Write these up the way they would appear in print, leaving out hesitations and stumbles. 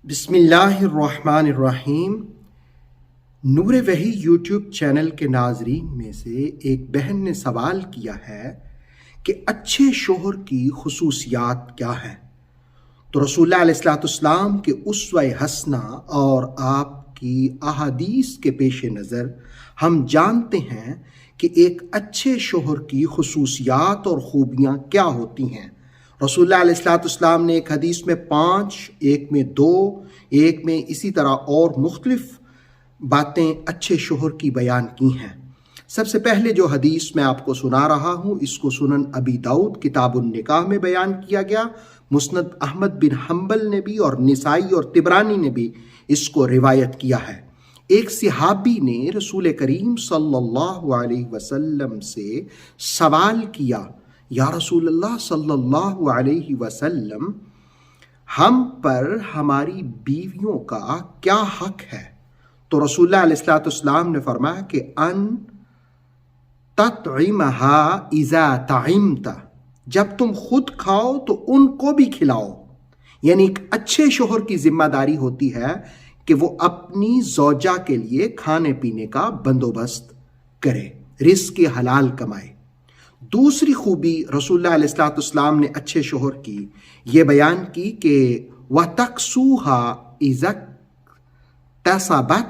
بسم اللہ الرحمن الرحیم۔ نور وحی یوٹیوب چینل کے ناظرین میں سے ایک بہن نے سوال کیا ہے کہ اچھے شوہر کی خصوصیات کیا ہیں؟ تو رسول اللہ علیہ السلام کے اسوہ حسنہ اور آپ کی احادیث کے پیش نظر ہم جانتے ہیں کہ ایک اچھے شوہر کی خصوصیات اور خوبیاں کیا ہوتی ہیں۔ رسول اللہ علیہ السلام نے ایک حدیث میں 5، ایک میں 2، ایک میں اسی طرح اور مختلف باتیں اچھے شوہر کی بیان کی ہیں۔ سب سے پہلے جو حدیث میں آپ کو سنا رہا ہوں، اس کو سنن ابی داؤد کتاب النکاح میں بیان کیا گیا۔ مسند احمد بن حنبل نے بھی اور نسائی اور طبرانی نے بھی اس کو روایت کیا ہے۔ ایک صحابی نے رسول کریم صلی اللہ علیہ وسلم سے سوال کیا، یا رسول اللہ صلی اللہ علیہ وسلم، ہم پر ہماری بیویوں کا کیا حق ہے؟ تو رسول اللہ علیہ السلام نے فرمایا کہ ان تطعمها اذا طعمت، جب تم خود کھاؤ تو ان کو بھی کھلاؤ۔ یعنی ایک اچھے شوہر کی ذمہ داری ہوتی ہے کہ وہ اپنی زوجہ کے لیے کھانے پینے کا بندوبست کرے، رزق حلال کمائے۔ دوسری خوبی رسول اللہ علیہ السلام نے اچھے شوہر کی یہ بیان کی کہ وَتَكْسُوهَا إِذَا اكْتَسَبَتْ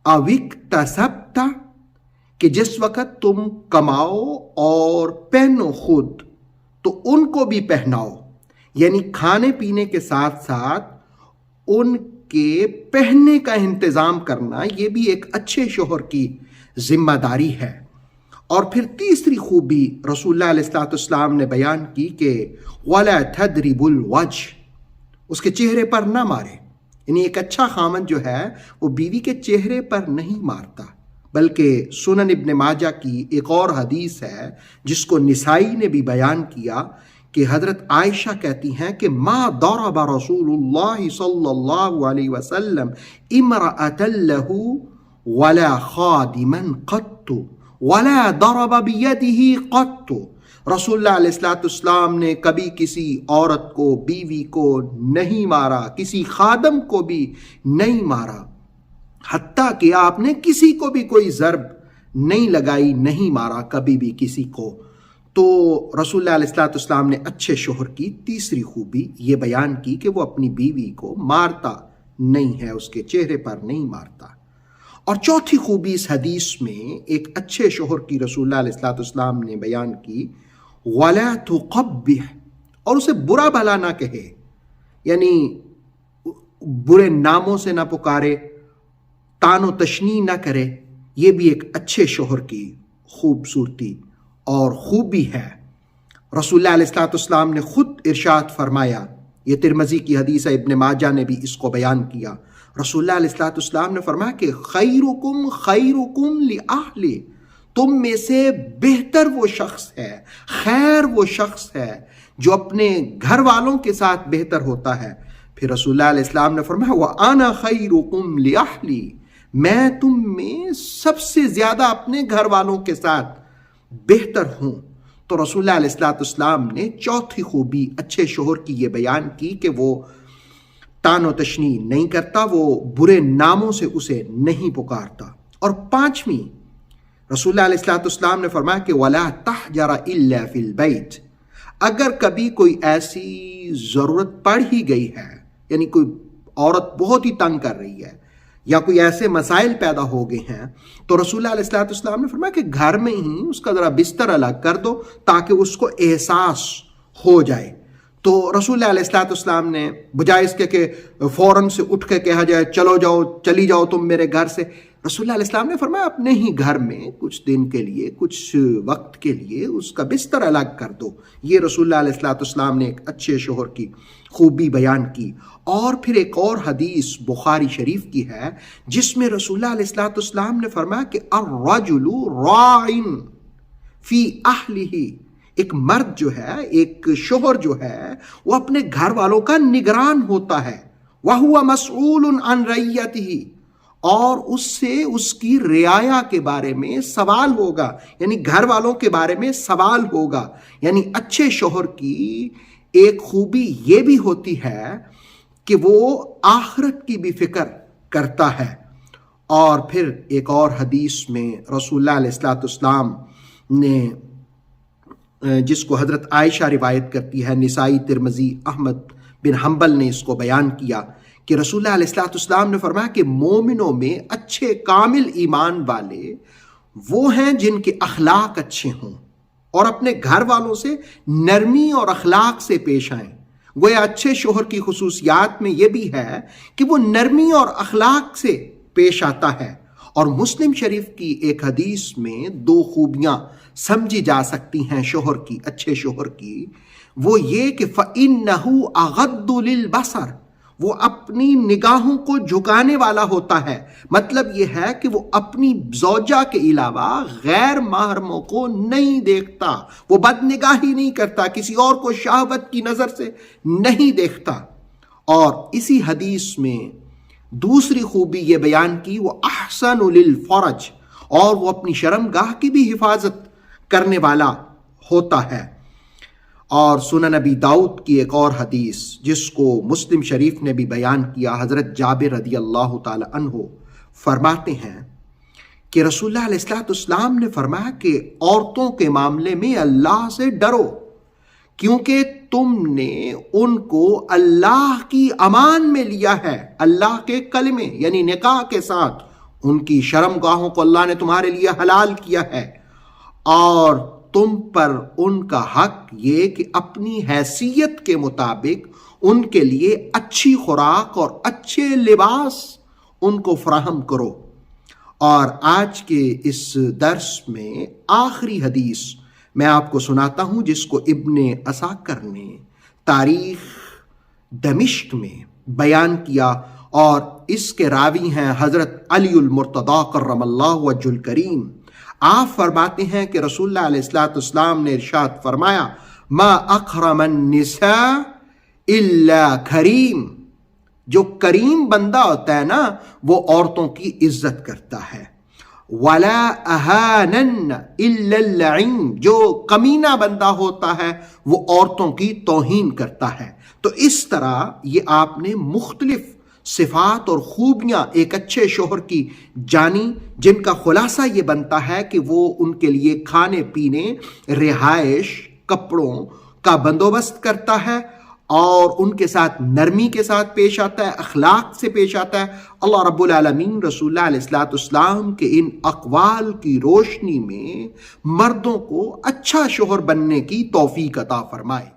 أَوْ اكْتَسَبْتَ، کہ جس وقت تم کماؤ اور پہنو خود تو ان کو بھی پہناؤ۔ یعنی کھانے پینے کے ساتھ ساتھ ان کے پہننے کا انتظام کرنا، یہ بھی ایک اچھے شوہر کی ذمہ داری ہے۔ اور پھر تیسری خوبی رسول اللہ علیہ السلام نے بیان کی کہ وَلَا تَضْرِبُ الْوَجْهَ، اس کے چہرے پر نہ مارے۔ یعنی ایک اچھا خامن جو ہے وہ بیوی کے چہرے پر نہیں مارتا، بلکہ سنن ابن ماجہ کی ایک اور حدیث ہے جس کو نسائی نے بھی بیان کیا کہ حضرت عائشہ کہتی ہیں کہ ما ضرب رسول اللہ صلی اللہ علیہ وسلم امرأة له ولا خادما قط ولا ضرب بيده قط، رسول اللہ علیہ السلام نے کبھی کسی عورت کو، بیوی کو نہیں مارا، کسی خادم کو بھی نہیں مارا، حتیٰ کہ آپ نے کسی کو بھی کوئی ضرب نہیں لگائی، نہیں مارا کبھی بھی کسی کو۔ تو رسول اللہ علیہ السلام نے اچھے شوہر کی تیسری خوبی یہ بیان کی کہ وہ اپنی بیوی کو مارتا نہیں ہے، اس کے چہرے پر نہیں مارتا۔ اور چوتھی خوبی اس حدیث میں ایک اچھے شوہر کی رسول اللہ علیہ السلام نے بیان کی وَلَا تُقَبِّحْ، اور اسے برا بھلا نہ کہے، یعنی برے ناموں سے نہ پکارے، طعن و تشنیع نہ کرے۔ یہ بھی ایک اچھے شوہر کی خوبصورتی اور خوبی ہے۔ رسول اللہ علیہ السلام نے خود ارشاد فرمایا، یہ ترمذی کی حدیث ہے، ابن ماجہ نے بھی اس کو بیان کیا۔ رسول اللہ علیہ السلام نے فرمایا کہ خیرکم خیرکم لأہلہ، تم میں سے بہتر وہ شخص ہے، خیر وہ شخص ہے جو اپنے گھر والوں کے ساتھ بہتر ہوتا ہے۔ پھر رسول اللہ علیہ السلام نے فرمایا وَأَنَا خَيْرُكُمْ لِأَهْلِي، میں تم میں سب سے زیادہ اپنے گھر والوں کے ساتھ بہتر ہوں۔ تو رسول اللہ علیہ السلام نے چوتھی خوبی اچھے شوہر کی یہ بیان کی کہ وہ طعن و تشنیع نہیں کرتا، وہ برے ناموں سے اسے نہیں پکارتا۔ اور پانچویں رسول اللہ علیہ السلام نے فرمایا کہ وَلَا تَحْجَرَ إِلَّا فِي الْبَيْتِ، اگر کبھی کوئی ایسی ضرورت پڑ ہی گئی ہے، یعنی کوئی عورت بہت ہی تنگ کر رہی ہے یا کوئی ایسے مسائل پیدا ہو گئے ہیں، تو رسول اللہ علیہ السلام نے فرمایا کہ گھر میں ہی اس کا ذرا بستر الگ کر دو تاکہ اس کو احساس ہو جائے۔ تو رسول اللہ علیہ السلام نے بجائے اس کے کہ فوراً سے اٹھ کے کہا جائے چلو جاؤ، چلی جاؤ تم میرے گھر سے، رسول اللہ علیہ السلام نے فرمایا اپنے ہی گھر میں کچھ دن کے لیے، کچھ وقت کے لیے اس کا بستر الگ کر دو۔ یہ رسول اللہ علیہ السلام نے ایک اچھے شوہر کی خوبی بیان کی۔ اور پھر ایک اور حدیث بخاری شریف کی ہے جس میں رسول اللہ علیہ السلام نے فرمایا کہ الرجل راع فی اہلہ، ایک مرد جو ہے، ایک شوہر جو ہے، وہ اپنے گھر والوں کا نگران ہوتا ہے۔ وَهُوَ مَسْئُولٌ عَنْ رَعِيَّتِهِ، اور اس سے اس کی رعایا کے بارے میں سوال ہوگا، یعنی گھر والوں کے بارے میں سوال ہوگا۔ یعنی اچھے شوہر کی ایک خوبی یہ بھی ہوتی ہے کہ وہ آخرت کی بھی فکر کرتا ہے۔ اور پھر ایک اور حدیث میں رسول اللہ علیہ السلام نے، جس کو حضرت عائشہ روایت کرتی ہے، نسائی، ترمذی، احمد بن حنبل نے اس کو بیان کیا کہ رسول اللہ علیہ السلام نے فرمایا کہ مومنوں میں اچھے کامل ایمان والے وہ ہیں جن کے اخلاق اچھے ہوں اور اپنے گھر والوں سے نرمی اور اخلاق سے پیش آئیں۔ گویا اچھے شوہر کی خصوصیات میں یہ بھی ہے کہ وہ نرمی اور اخلاق سے پیش آتا ہے۔ اور مسلم شریف کی ایک حدیث میں 2 خوبیاں سمجھی جا سکتی ہیں شوہر کی، اچھے شوہر کی، وہ یہ کہ فَإِنَّهُ أَغَضُّ لِلْبَصَرِ، وہ اپنی نگاہوں کو جھکانے والا ہوتا ہے۔ مطلب یہ ہے کہ وہ اپنی زوجہ کے علاوہ غیر محرموں کو نہیں دیکھتا، وہ بد نگاہی نہیں کرتا، کسی اور کو شہوت کی نظر سے نہیں دیکھتا۔ اور اسی حدیث میں دوسری خوبی یہ بیان کی، وہ احسن للفرج، اور وہ اپنی شرمگاہ کی بھی حفاظت کرنے والا ہوتا ہے۔ اور سنن نبی داؤد کی ایک اور حدیث جس کو مسلم شریف نے بھی بیان کیا، حضرت جابر رضی اللہ تعالی عنہ فرماتے ہیں کہ رسول اللہ علیہ السلام نے فرمایا کہ عورتوں کے معاملے میں اللہ سے ڈرو، کیونکہ تم نے ان کو اللہ کی امان میں لیا ہے، اللہ کے کلمے یعنی نکاح کے ساتھ ان کی شرمگاہوں کو اللہ نے تمہارے لیے حلال کیا ہے، اور تم پر ان کا حق یہ کہ اپنی حیثیت کے مطابق ان کے لیے اچھی خوراک اور اچھے لباس ان کو فراہم کرو۔ اور آج کے اس درس میں آخری حدیث میں آپ کو سناتا ہوں، جس کو ابن عساکر نے تاریخ دمشق میں بیان کیا، اور اس کے راوی ہیں حضرت علی المرتضی کرم اللہ وجہ الکریم۔ آپ فرماتے ہیں کہ رسول اللہ علیہ السلام نے ارشاد فرمایا، ما اکرم النساء الا کریم، جو کریم بندہ ہوتا ہے نا وہ عورتوں کی عزت کرتا ہے، ولا اہانن الا اللعین، جو کمینہ بندہ ہوتا ہے وہ عورتوں کی توہین کرتا ہے۔ تو اس طرح یہ آپ نے مختلف صفات اور خوبیاں ایک اچھے شوہر کی جانی، جن کا خلاصہ یہ بنتا ہے کہ وہ ان کے لیے کھانے پینے، رہائش، کپڑوں کا بندوبست کرتا ہے، اور ان کے ساتھ نرمی کے ساتھ پیش آتا ہے، اخلاق سے پیش آتا ہے۔ اللہ رب العالمین رسول اللہ علیہ السلام کے ان اقوال کی روشنی میں مردوں کو اچھا شوہر بننے کی توفیق عطا فرمائے۔